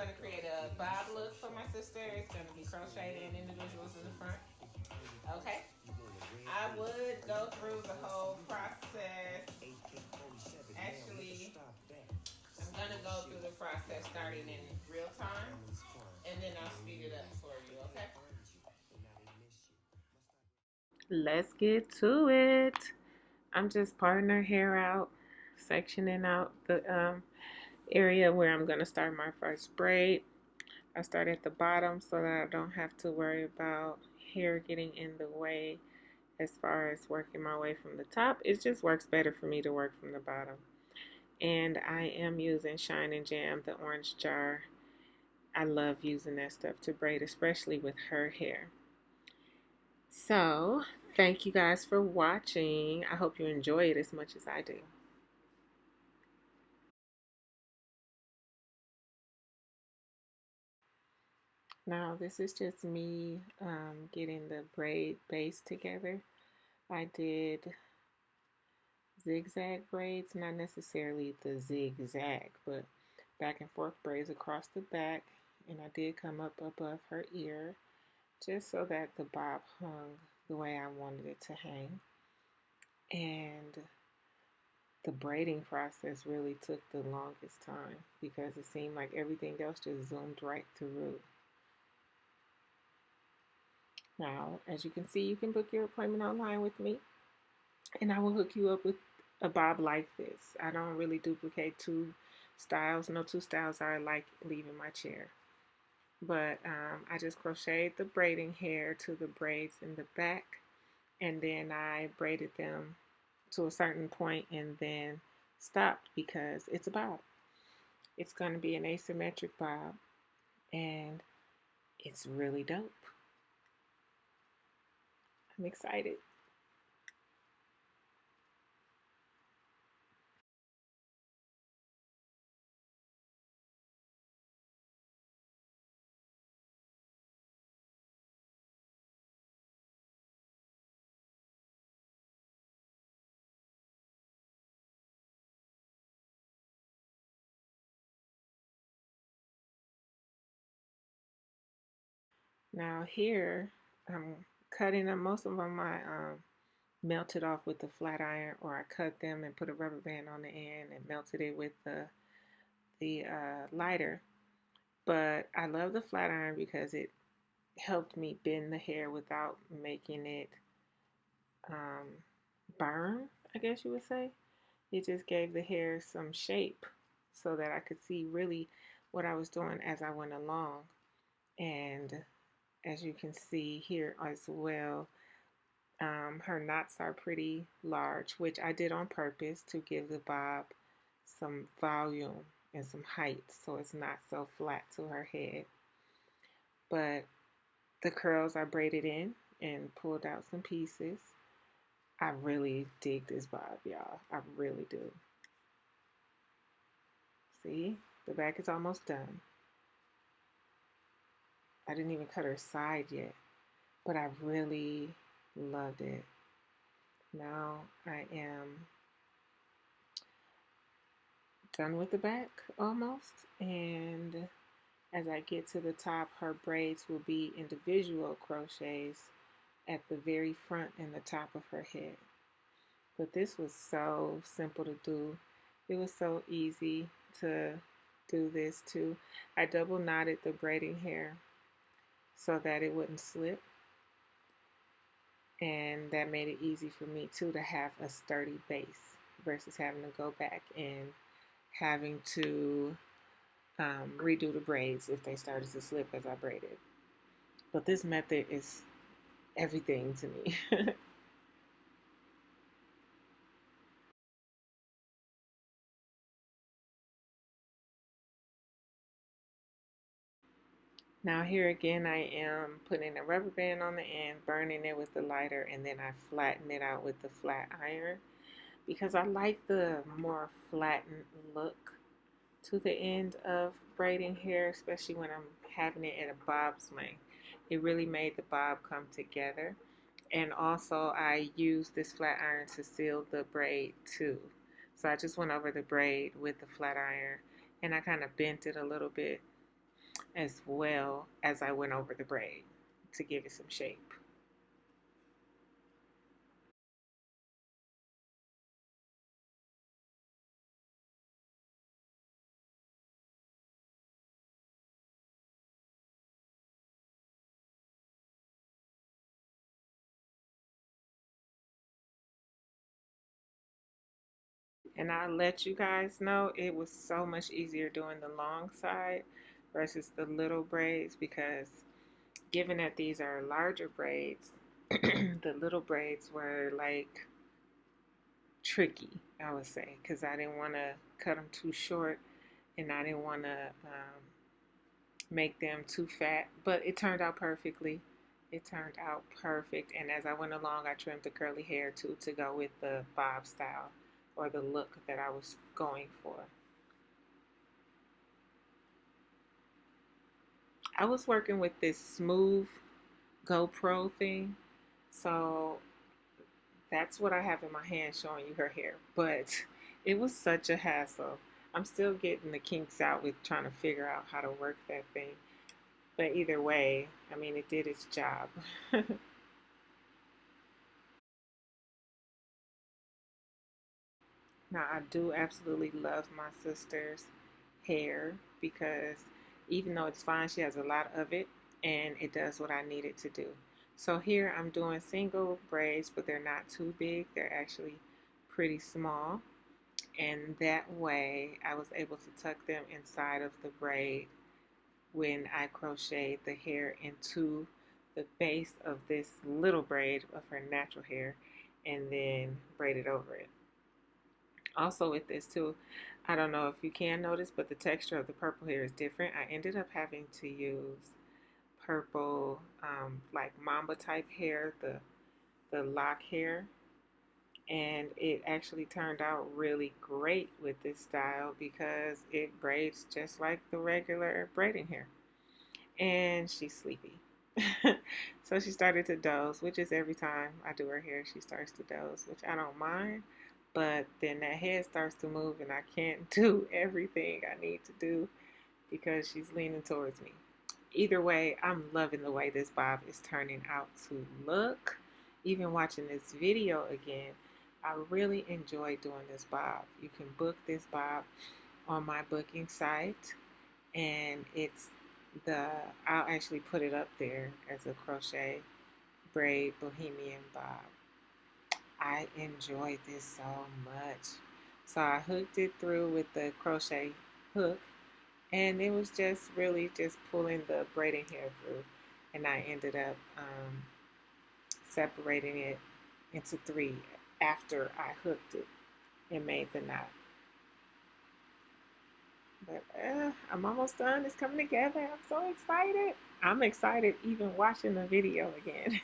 going to create a bob look for my sister. It's going to be crocheted and individuals in the front. Okay. I would go through the whole process. Actually, I'm going to go through the process starting in real time, and then I'll speed it up for you, okay? Let's get to it. I'm just parting her hair out, sectioning out the area where I'm going to start my first braid. I start at the bottom so that I don't have to worry about hair getting in the way as far as working my way from the top. It just works better for me to work from the bottom. And I am using Shine and Jam, the orange jar. I love using that stuff to braid, especially with her hair. So, thank you guys for watching. I hope you enjoy it as much as I do. Now, this is just me getting the braid base together. I did zigzag braids, not necessarily the zigzag, but back and forth braids across the back. And I did come up above her ear just so that the bob hung the way I wanted it to hang. And the braiding process really took the longest time because it seemed like everything else just zoomed right through. Now, as you can see, you can book your appointment online with me, and I will hook you up with a bob like this. I don't really duplicate two styles. No two styles are like leaving my chair. But I just crocheted the braiding hair to the braids in the back, and then I braided them to a certain point and then stopped because it's a bob. It's going to be an asymmetric bob, and it's really dope. I'm excited. Now here, I'm cutting them. Most of them I melted off with the flat iron, or I cut them and put a rubber band on the end and melted it with the lighter. But I love the flat iron because it helped me bend the hair without making it um, burn, I guess you would say. It just gave the hair some shape so that I could see really what I was doing as I went along. And as you can see here as well, her knots are pretty large, which I did on purpose to give the bob some volume and some height so it's not so flat to her head. But the curls I braided in and pulled out some pieces. I really dig this bob, y'all. I really do. See, the back is almost done. I didn't even cut her side yet, but I really loved it. Now I am done with the back almost, and as I get to the top, her braids will be individual crochets at the very front and the top of her head. But this was so simple to do. It was so easy to do this too. I double knotted the braiding hair so that it wouldn't slip, and that made it easy for me too to have a sturdy base versus having to go back and having to redo the braids if they started to slip as I braided. But this method is everything to me. Now here again I am putting a rubber band on the end, burning it with the lighter, and then I flatten it out with the flat iron because I like the more flattened look to the end of braiding hair, especially when I'm having it at a bob's length. It really made the bob come together. And also I used this flat iron to seal the braid too. So I just went over the braid with the flat iron and I kind of bent it a little bit as well as I went over the braid to give it some shape. And I'll let you guys know it was so much easier doing the long side versus the little braids because given that these are larger braids, the little braids were like tricky, I would say, because I didn't want to cut them too short and I didn't want to make them too fat, but it turned out perfectly. It turned out perfect. And as I went along, I trimmed the curly hair too to go with the bob style or the look that I was going for. I was working with this smooth GoPro thing. So that's what I have in my hand showing you her hair. But it was such a hassle. I'm still getting the kinks out with trying to figure out how to work that thing. But either way, I mean, it did its job. Now, I do absolutely love my sister's hair because even though it's fine, she has a lot of it and it does what I need it to do. So here I'm doing single braids, but they're not too big. They're actually pretty small. And that way I was able to tuck them inside of the braid when I crocheted the hair into the base of this little braid of her natural hair and then braided over it. Also with this too, I don't know if you can notice, but the texture of the purple hair is different. I ended up having to use purple, like mamba type hair, the lock hair, and it actually turned out really great with this style because it braids just like the regular braiding hair. And she's sleepy. So she started to doze, which is every time I do her hair, she starts to doze, which I don't mind. But then that head starts to move, and I can't do everything I need to do because she's leaning towards me. Either way, I'm loving the way this bob is turning out to look. Even watching this video again, I really enjoy doing this bob. You can book this bob on my booking site, and it's the I'll actually put it up there as a Crochet Braid Bohemian Bob. I enjoyed this so much. So I hooked it through with the crochet hook, and it was just really just pulling the braiding hair through, and I ended up separating it into three after I hooked it and made the knot. But I'm almost done. It's coming together. I'm so excited. I'm excited even watching the video again.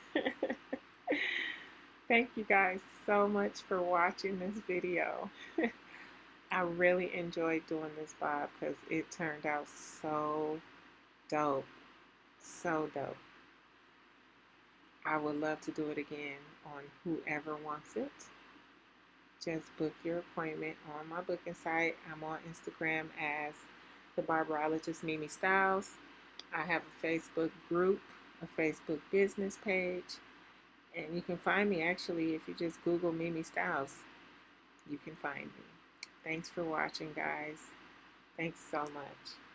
Thank you guys so much for watching this video. I really enjoyed doing this bob because it turned out so dope. So dope. I would love to do it again on whoever wants it. Just book your appointment on my booking site. I'm on Instagram as the Barberologist Mimi Styles. I have a Facebook group, a Facebook business page, and you can find me actually if you just Google Mimi Styles. You can find me. Thanks for watching, guys. Thanks so much.